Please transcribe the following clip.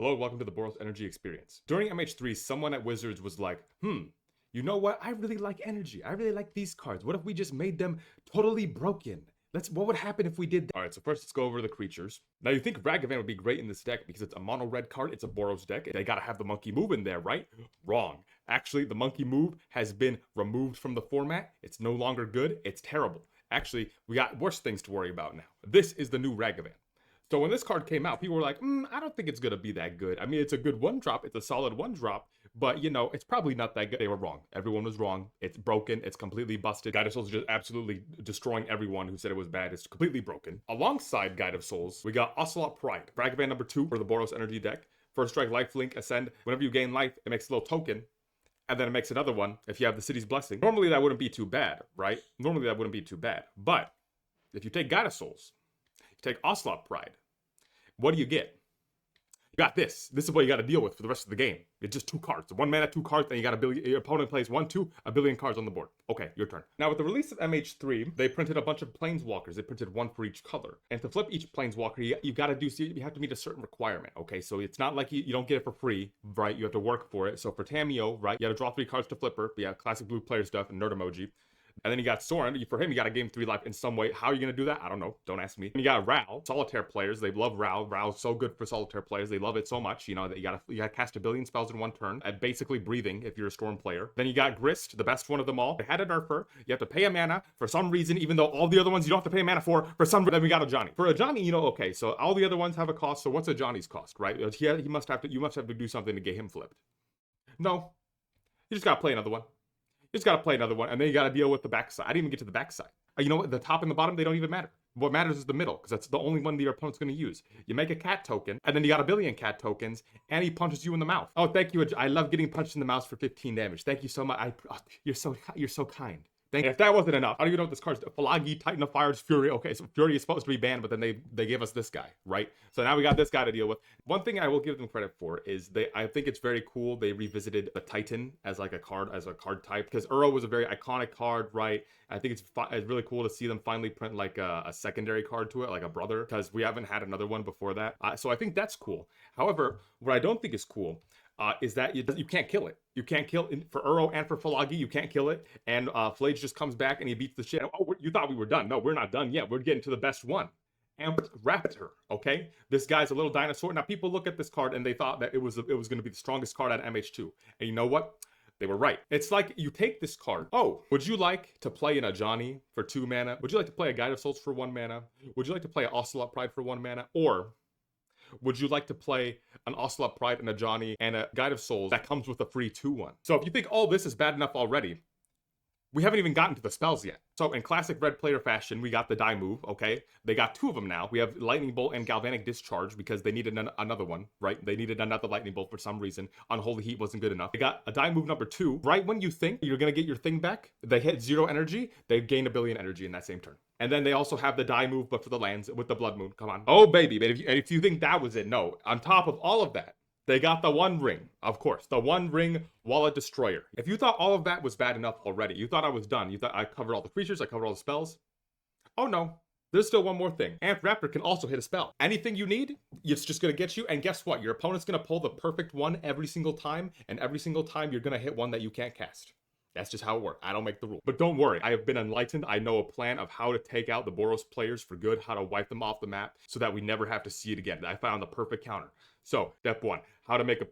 Hello, welcome to the Boros Energy Experience. During MH3, someone at Wizards was like, you know what? I really like energy. I really like these cards. What if we just made them totally broken? What would happen if we did that? All right, so first let's go over the creatures. Now you think Ragavan would be great in this deck because it's a mono red card, it's a Boros deck. They gotta have the monkey move in there, right? Wrong. Actually, the monkey move has been removed from the format. It's no longer good. It's terrible. Actually, we got worse things to worry about now. This is the new Ragavan. So when this card came out, people were like, I don't think it's going to be that good. I mean, it's a good one drop. It's a solid one drop. But, it's probably not that good. They were wrong. Everyone was wrong. It's broken. It's completely busted. Guide of Souls is just absolutely destroying everyone who said it was bad. It's completely broken. Alongside Guide of Souls, we got Ocelot Pride. Ragavan number 2 for the Boros Energy deck. First strike, lifelink, ascend. Whenever you gain life, it makes a little token. And then it makes another one if you have the City's Blessing. Normally, that wouldn't be too bad, right? Normally, that wouldn't be too bad. But if you take Guide of Souls, you take Ocelot Pride, what do you get? You got this. This is what you got to deal with for the rest of the game. It's just 2 cards. 1 mana, 2 cards, and you got a billion. Your opponent plays 1, 2, a billion cards on the board. Okay, your turn. Now, with the release of MH3, they printed a bunch of planeswalkers. They printed 1 for each color. And to flip each planeswalker, you got to do. You have to meet a certain requirement. Okay, so it's not like you don't get it for free, right? You have to work for it. So for Tamio, right, you have to draw 3 cards to flip her. Yeah, classic blue player stuff and nerd emoji. And then you got Soren. For him, you got to gain 3 life in some way. How are you going to do that? I don't know. Don't ask me. And you got Ral. Solitaire players. They love Ral. Ral's so good for solitaire players. They love it so much. That you got to cast a billion spells in 1 turn. At basically breathing if you're a Storm player. Then you got Grist, the best one of them all. They had a nerfer. You have to pay a mana for some reason, even though all the other ones you don't have to pay mana for some reason. Then we got a Johnny. For a Johnny, okay, so all the other ones have a cost. So what's a Johnny's cost, right? You must have to do something to get him flipped. No. You just got to play another one. You just got to play another one, and then you got to deal with the backside. I didn't even get to the backside. You know what? The top and the bottom, they don't even matter. What matters is the middle, because that's the only one that your opponent's going to use. You make a cat token, and then you got a billion cat tokens, and he punches you in the mouth. Oh, thank you. I love getting punched in the mouth for 15 damage. Thank you so much. You're so kind. If that wasn't enough, I don't even know what this card's Falagi, Titan of Fire's Fury. Okay, so Fury is supposed to be banned, but then they gave us this guy, right? So now we got this guy to deal with. One thing I will give them credit for is I think it's very cool they revisited the Titan as like a card type, because Uro was a very iconic card, right? I think it's really cool to see them finally print like a secondary card to it, like a brother, because we haven't had another one before that. So I think that's cool. However, what I don't think is cool is that you can't kill it. You can't kill it for Uro and for Falagi. You can't kill it. And Flage just comes back and he beats the shit. Oh, you thought we were done? No, we're not done yet. We're getting to the best one. And Raptor, okay? This guy's a little dinosaur. Now people look at this card and they thought that it was going to be the strongest card out of MH2. And you know what? They were right. It's like you take this card. Oh, would you like to play in a Johnny for 2 mana? Would you like to play a Guide of Souls for 1 mana? Would you like to play an Ocelot Pride for 1 mana? Or would you like to play an Ocelot Pride and a Johnny and a Guide of Souls that comes with a free 2/1? So if you think all this is bad enough already, we haven't even gotten to the spells yet. So in classic red player fashion, we got the die move, okay? They got 2 of them now. We have Lightning Bolt and Galvanic Discharge because they needed another one, right? They needed another Lightning Bolt for some reason. Unholy Heat wasn't good enough. They got a die move number 2. Right when you think you're going to get your thing back, they hit 0 energy, they gain a billion energy in that same turn. And then they also have the die move, but for the lands with the Blood Moon. Come on. Oh, baby. But if you think that was it, no. On top of all of that, they got the One Ring, of course. The One Ring Wallet Destroyer. If you thought all of that was bad enough already, you thought I was done, you thought I covered all the creatures, I covered all the spells. Oh, no. There's still one more thing. Amped Raptor can also hit a spell. Anything you need, it's just going to get you. And guess what? Your opponent's going to pull the perfect one every single time. And every single time, you're going to hit one that you can't cast. That's just how it works. I don't make the rule. But don't worry, I have been enlightened. I know a plan of how to take out the Boros players for good, how to wipe them off the map so that we never have to see it again. I found the perfect counter. So, step 1, how to make a